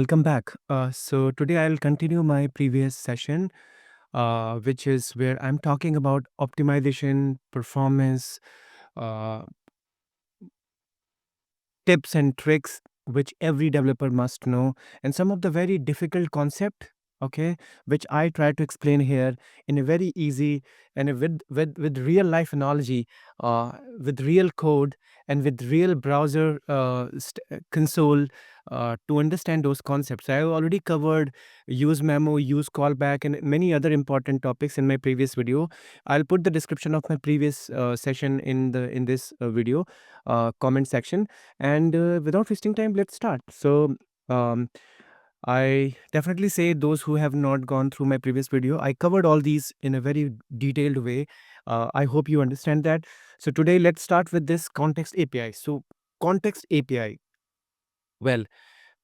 welcome back. So today I'll continue my previous session, which is where I'm talking about optimization, performance, uh, tips and tricks which every developer must know, and some of the very difficult concept, okay, which I try to explain here in a very easy and with real life analogy, with real code and with real browser console, to understand those concepts. I have already covered use memo, use callback, and many other important topics in my previous video. I'll put the description of my previous session in this video comment section. And without wasting time, let's start. So, um, I definitely say those who have not gone through my previous video, I covered all these in a very detailed way. I hope you understand that. So, today, let's start with this context API. So, context API. Well,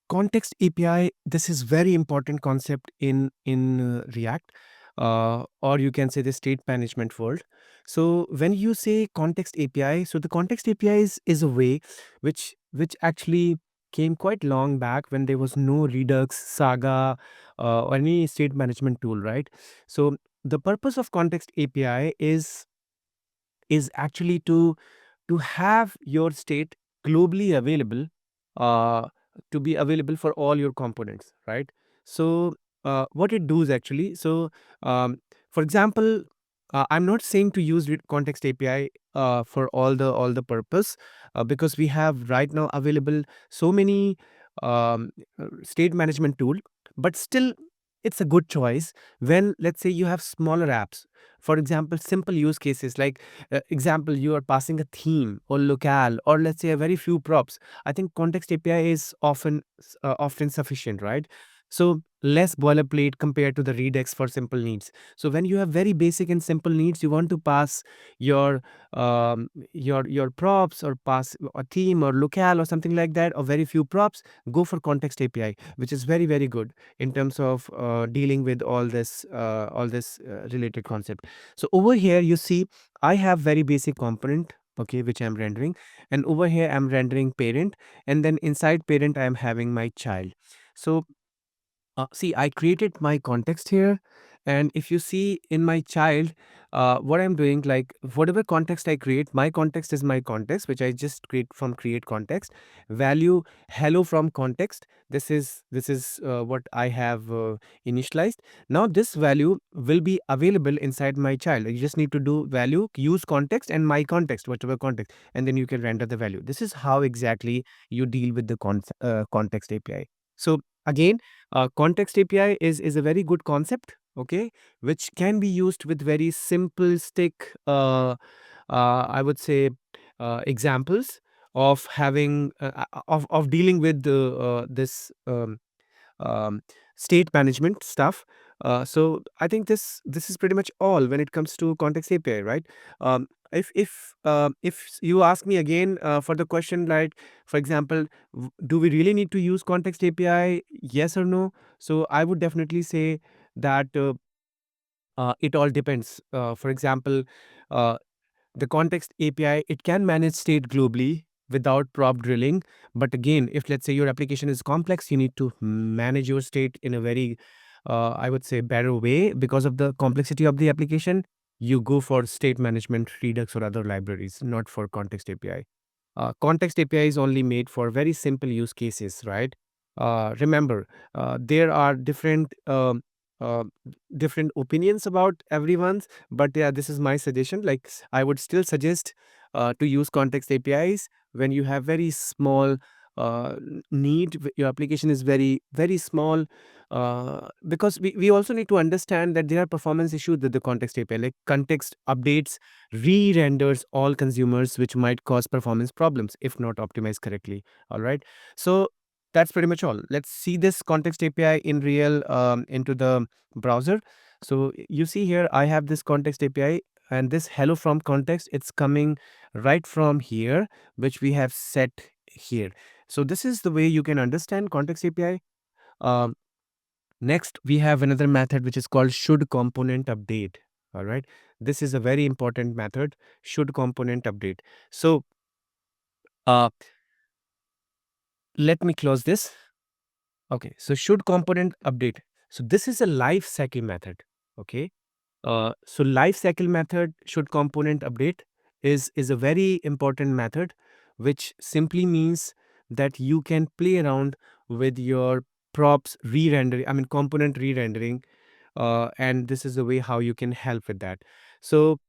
context API, this is very important concept in React, or you can say the state management world. So when you say context API, so the context API is a way which actually came quite long back when there was no Redux, Saga, or any state management tool, right? So the purpose of context API is actually to have your state globally available, uh, to be available for all your components, right? So what it does actually, so um, for example, I'm not saying to use context API for all the purpose, because we have right now available so many state management tool, but still it's a good choice when, let's say, you have smaller apps. For example, simple use cases like, example, you are passing a theme or locale, or let's say a very few props. I think context API is often sufficient, right? So less boilerplate compared to the Redux for simple needs. So when you have very basic and simple needs, you want to pass your your props, or pass a theme or locale or something like that, or very few props, go for context API, which is very very good in terms of dealing with all this related concept. So over here, you see, I have very basic component, okay, which I'm rendering. And over here, I'm rendering parent. And then inside parent, I am having my child. So see, I created my context here. And if you see in my child, what I'm doing, like whatever context I create, my context is my context, which I just create from create context. Value hello from context. This is what I have initialized. Now this value will be available inside my child. You just need to do value use context and my context, whatever context, and then you can render the value. This is how exactly you deal with the context API. So again, context API is a very good concept, okay, which can be used with very simplistic, I would say, examples of having of dealing with this um, state management stuff. So I think this is pretty much all when it comes to context API, right? If you ask me again for the question, like, for example, do we really need to use context API? Yes or no? So I would definitely say that it all depends. For example, uh, the context API, it can manage state globally without prop drilling. But again, if let's say your application is complex, you need to manage your state in a very, I would say, better way because of the complexity of the application. You go for state management, Redux, or other libraries, not for context API. Context API is only made for very simple use cases, right? Remember, there are uh, different opinions about everyone's, but yeah, this is my suggestion. Like, I would still suggest to use context APIs when you have very small need. Your application is very very small, because we also need to understand that there are performance issues with the context API, like context updates re-renders all consumers, which might cause performance problems if not optimized correctly. All right. So that's pretty much all. Let's see this context API in real, into the browser. So you see here, I have this context API, and this hello from context, it's coming right from here, which we have set here. So this is the way you can understand context API. Um, Next, we have another method which is called ShouldComponentUpdate. All right. This is a very important method, ShouldComponentUpdate. So uh, let me close this. Okay, so should component update. So this is a life cycle method. Okay, so life cycle method should component update is a very important method, which simply means that you can play around with your props re-rendering. I mean component re-rendering, and this is the way how you can help with that. So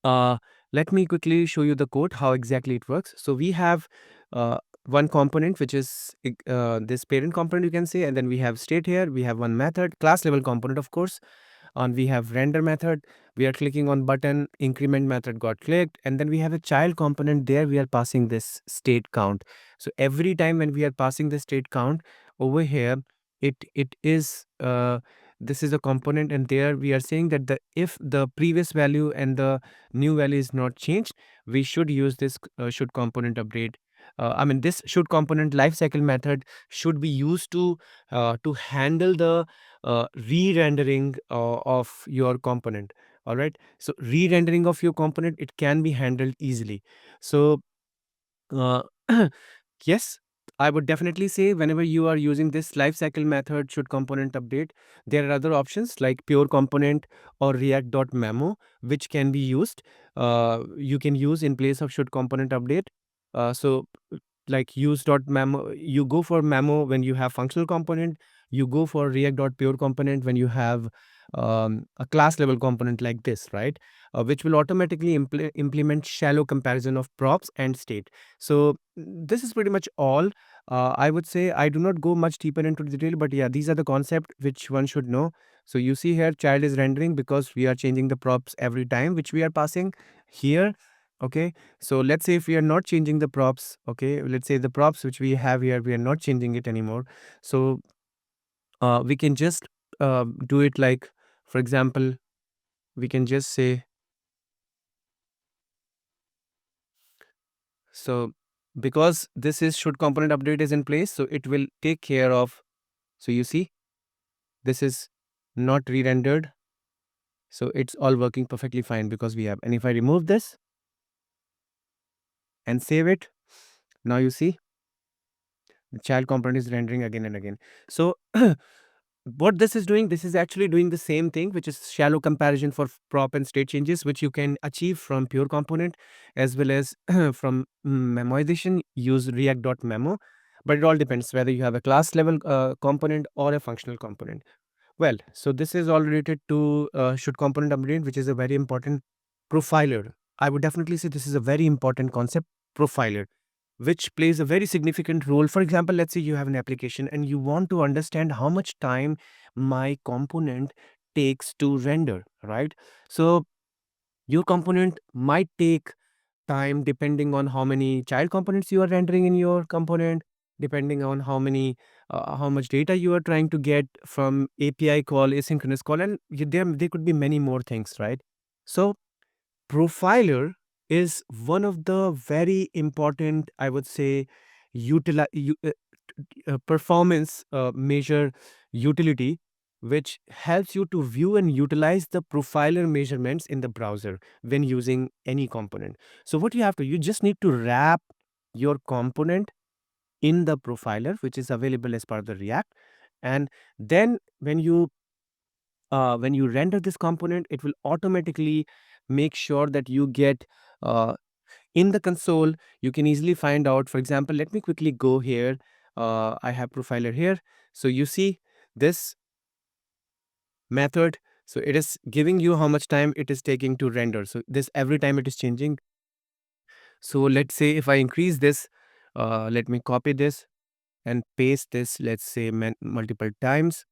uh, let me quickly show you the code, how exactly it works. So we have uh, one component, which is this parent component, you can say, and then we have state here. We have one method, class level component, of course, and we have render method. We are clicking on button, increment method got clicked, and then we have a child component there. We are passing this state count. So every time when we are passing the state count over here, it is this is a component, and there we are saying that the if the previous value and the new value is not changed, we should use this should component update. I mean, this should component lifecycle method should be used to handle the re-rendering of your component. All right. So re-rendering of your component, it can be handled easily. So uh, yes, I would definitely say whenever you are using this lifecycle method should component update, there are other options like pure component or react.memo, which can be used. You can use in place of should component update. So like use.memo, you go for memo when you have functional component, you go for react.pure component when you have a class level component like this, right? Which will automatically implement shallow comparison of props and state. So this is pretty much all. I would say I do not go much deeper into detail, but yeah, these are the concept which one should know. So you see here, child is rendering because we are changing the props every time which we are passing here. Okay, so let's say if we are not changing the props, okay, let's say the props which we have here, we are not changing it anymore. So we can just do it like, for example, we can just say, so because this is should component update is in place, so it will take care of, so you see, this is not re-rendered. So it's all working perfectly fine because we have, and if I remove this and save it, now you see the child component is rendering again and again. So what this is doing, this is actually doing the same thing, which is shallow comparison for prop and state changes, which you can achieve from pure component as well as from memoization, use react.memo. But it all depends whether you have a class level component or a functional component. Well, so this is all related to should component update, which is a very important profiler. I would definitely say this is a very important concept, profiler, which plays a very significant role. For example, let's say you have an application and you want to understand how much time my component takes to render, right? So your component might take time depending on how many child components you are rendering in your component, depending on how much data you are trying to get from API call, asynchronous call, and there could be many more things, right? So profiler is one of the very important, I would say, performance measure utility, which helps you to view and utilize the profiler measurements in the browser when using any component. So what you have to, you just need to wrap your component in the profiler, which is available as part of the React. And then when you render this component, it will automatically make sure that you get uh, in the console. You can easily find out, for example, let me quickly go here. I have profiler here. So you see this method. So it is giving you how much time it is taking to render. So this every time it is changing. So let's say if I increase this, let me copy this and paste this, let's say multiple times.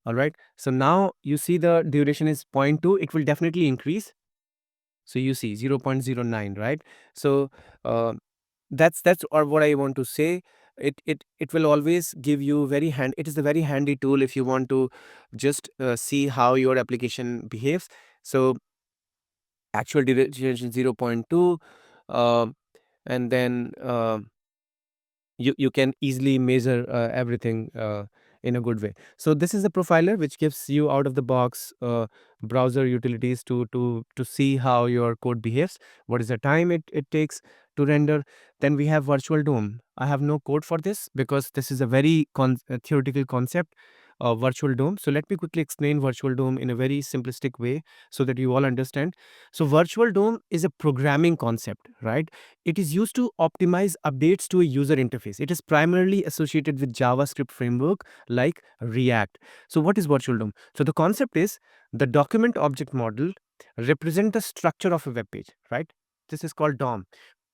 All right. So now you see the duration is 0.2. It will definitely increase. So you see 0.09, right? So uh, that's or what I want to say. It will always give you very hand. It is a very handy tool if you want to just see how your application behaves. So actual duration 0.2, um, and then you can easily measure everything. in a good way. So this is a profiler which gives you out of the box browser utilities to see how your code behaves, what is the time it takes to render. Then we have virtual DOM. I have no code for this because this is a very theoretical concept of virtual DOM. So let me quickly explain virtual DOM in a very simplistic way so that you all understand. So virtual DOM is a programming concept, right? It is used to optimize updates to a user interface. It is primarily associated with JavaScript framework like React. So what is virtual DOM? So the concept is the document object model represent the structure of a web page, right? This is called DOM.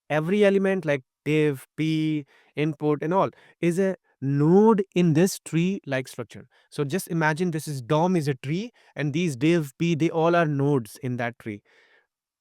Every element like div, p, input and all is a node in this tree like structure. So just imagine this is DOM is a tree and these div, p, they all are nodes in that tree.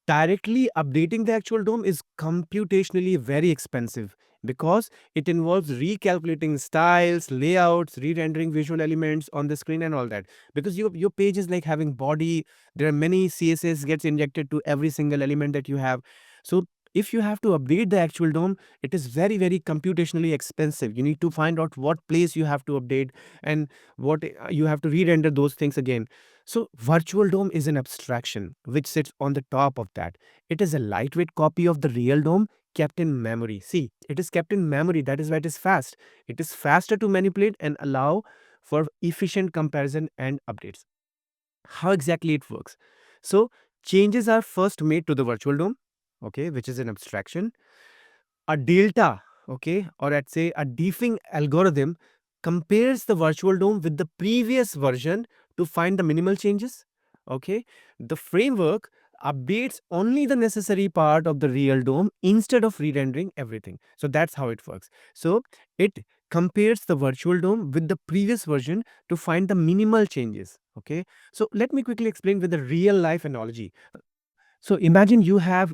Directly updating the actual DOM is computationally very expensive because it involves recalculating styles, layouts, re-rendering visual elements on the screen and all that. Because your page is like having body, there are many CSS gets injected to every single element that you have. So if you have to update the actual DOM, it is very, very computationally expensive. You need to find out what place you have to update and what you have to re-render those things again. So virtual DOM is an abstraction which sits on the top of that. It is a lightweight copy of the real DOM kept in memory. See, it is kept in memory. That is why it is fast. It is faster to manipulate and allow for efficient comparison and updates. How exactly it works? So changes are first made to the virtual DOM, okay, which is an abstraction. A delta, okay, or let's say a diffing algorithm compares the virtual DOM with the previous version to find the minimal changes. Okay, the framework updates only the necessary part of the real DOM instead of re-rendering everything. So that's how it works. So it compares the virtual DOM with the previous version to find the minimal changes. Okay, so let me quickly explain with a real life analogy. So imagine you have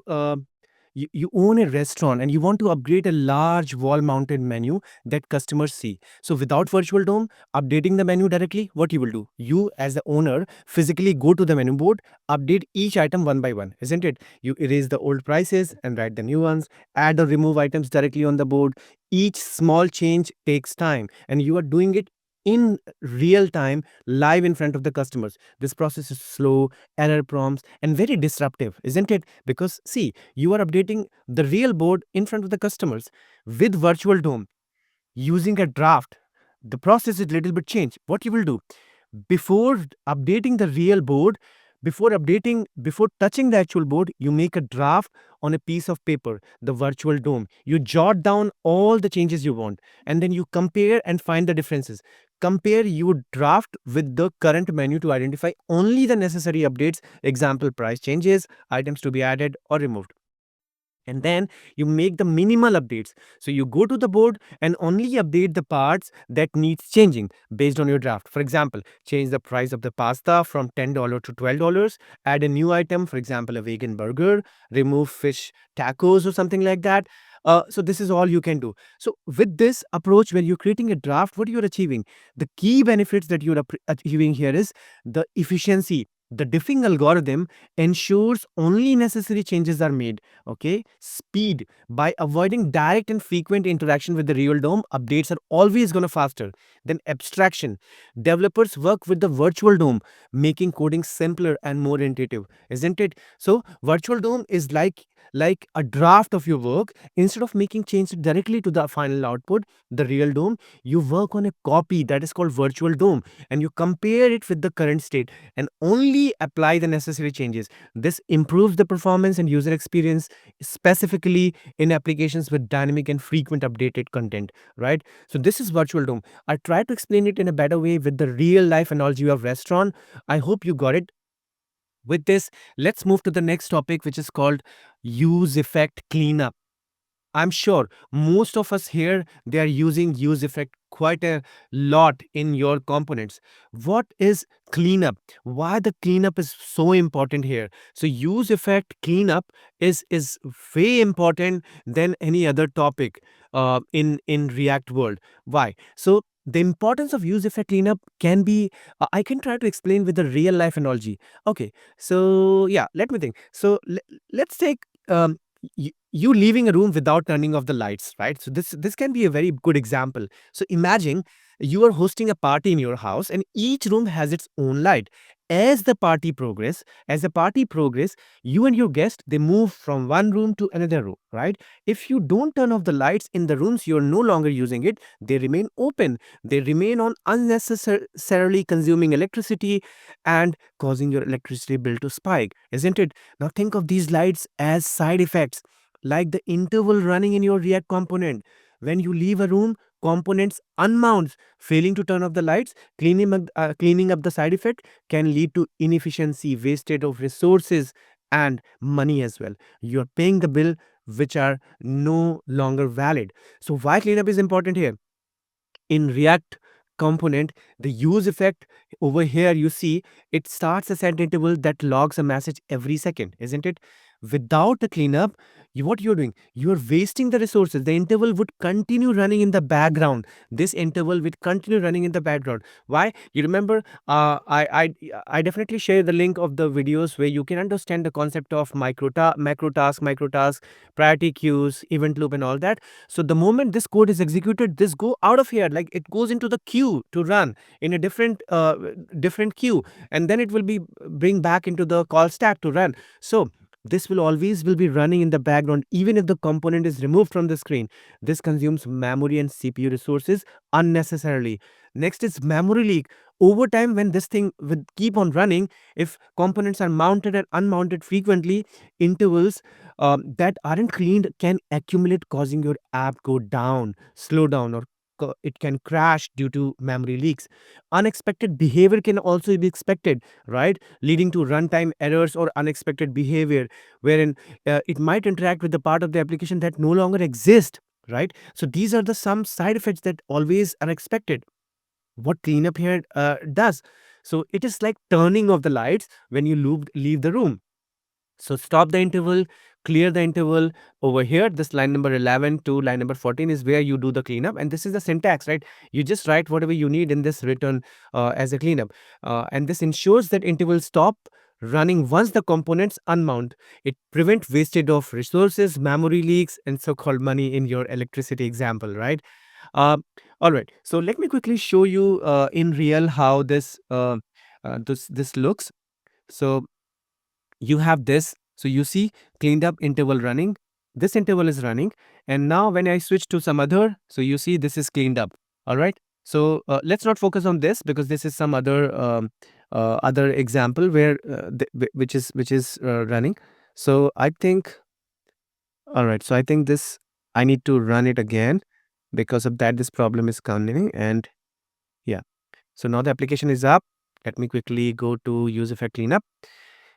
you own a restaurant and you want to upgrade a large wall mounted menu that customers see. So without virtual DOM, updating the menu directly, what you will do? You as the owner physically go to the menu board, update each item one by one, isn't it? You erase the old prices and write the new ones, add or remove items directly on the board. Each small change takes time and you are doing it in real time live in front of the customers. This process is slow, error prompts and very disruptive, isn't it? Because see, you are updating the real board in front of the customers. With virtual DOM using a draft, the process is little bit changed. What you will do before updating the real board, before touching the actual board, you make a draft on a piece of paper, the virtual DOM. You jot down all the changes you want and then you compare and find the differences. Compare your draft with the current menu to identify only the necessary updates, example price changes, items to be added or removed. And then you make the minimal updates. So you go to the board and only update the parts that needs changing based on your draft. For example, change the price of the pasta from $10 to $12, add a new item, for example, a vegan burger, remove fish tacos or something like that. So this is all you can do. So with this approach, when you're creating a draft, what you're achieving, the key benefits that you're achieving here is the efficiency. The diffing algorithm ensures only necessary changes are made. Okay, speed. By avoiding direct and frequent interaction with the real DOM, updates are always going to faster. Then abstraction. Developers work with the virtual DOM, making coding simpler and more intuitive, isn't it? So virtual DOM is like a draft of your work. Instead of making changes directly to the final output, the real DOM, you work on a copy that is called virtual DOM and you compare it with the current state and only apply the necessary changes. This improves the performance and user experience, specifically in applications with dynamic and frequent updated content, right? So this is virtual DOM. I try to explain it in a better way with the real life analogy of restaurant. I hope you got it. With this, let's move to the next topic, which is called use effect cleanup. I'm sure most of us here, they are using use effect quite a lot in your components. What is cleanup? Why the cleanup is so important here? So use effect cleanup is way important than any other topic in React world. Why? So the importance of use effect cleanup can be I can try to explain with a real life analogy. Okay, so yeah, let me think. So let's take you leaving a room without turning off the lights, right? So this can be a very good example. So imagine you are hosting a party in your house and each room has its own light. As the party progress, you and your guest, they move from one room to another room, right? If you don't turn off the lights in the rooms you're no longer using it, they remain open. They remain on, unnecessarily consuming electricity and causing your electricity bill to spike, isn't it? Now think of these lights as side effects, like the interval running in your React component. When you leave a room, components unmounts. Failing to turn off the lights, cleaning up the side effect can lead to inefficiency, wastage of resources, and money as well. You're paying the bill which are no longer valid. So why cleanup is important here? In React component, the use effect over here, you see it starts a set interval that logs a message every second, isn't it? Without the cleanup, what you're doing, you're wasting the resources. The interval would continue running in the background. This interval would continue running in the background. Why? You remember, I definitely share the link of the videos where you can understand the concept of macro task, priority queues, event loop, and all that. So the moment this code is executed, this go out of here, like it goes into the queue to run in a different queue, and then it will be bring back into the call stack to run. So this will be running in the background even if the component is removed from the screen. This consumes memory and CPU resources unnecessarily. Next is memory leak. Over time, when this thing will keep on running, if components are mounted and unmounted frequently, intervals that aren't cleaned can accumulate, causing your app go down, slow down, or it can crash due to memory leaks. Unexpected behavior can also be expected, right? Leading to runtime errors or unexpected behavior, wherein it might interact with the part of the application that no longer exists, right? So these are the some side effects that always are expected. What cleanup here does? So it is like turning off the lights when you leave the room. So stop the interval, clear the interval. Over here, this line number 11 to line number 14 is where you do the cleanup. And this is the syntax, right? You just write whatever you need in this return as a cleanup. And this ensures that intervals stop running once the components unmount. It prevents wastage of resources, memory leaks, and so-called money in your electricity example, right? Uh, all right. So let me quickly show you in real how this looks. So you have this. So you see cleaned up interval running. This interval is running. And now when I switch to some other, so you see this is cleaned up. All right. So let's not focus on this because this is some other example where which is running. So I think, all right. So I think this, I need to run it again. Because of that, this problem is coming. And yeah. So now the application is up. Let me quickly go to use effect cleanup.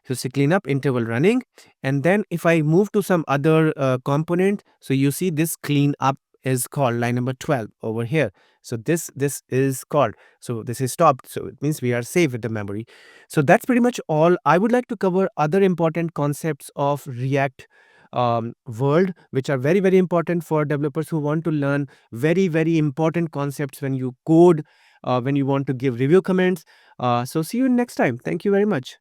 So see cleanup interval running. And then if I move to some other component, so you see this clean up is called line number 12 over here. So this is called. So this is stopped. So it means we are safe with the memory. So that's pretty much all. I would like to cover other important concepts of React world, which are very, very important for developers who want to learn very, very important concepts when you code, when you want to give review comments. So see you next time. Thank you very much.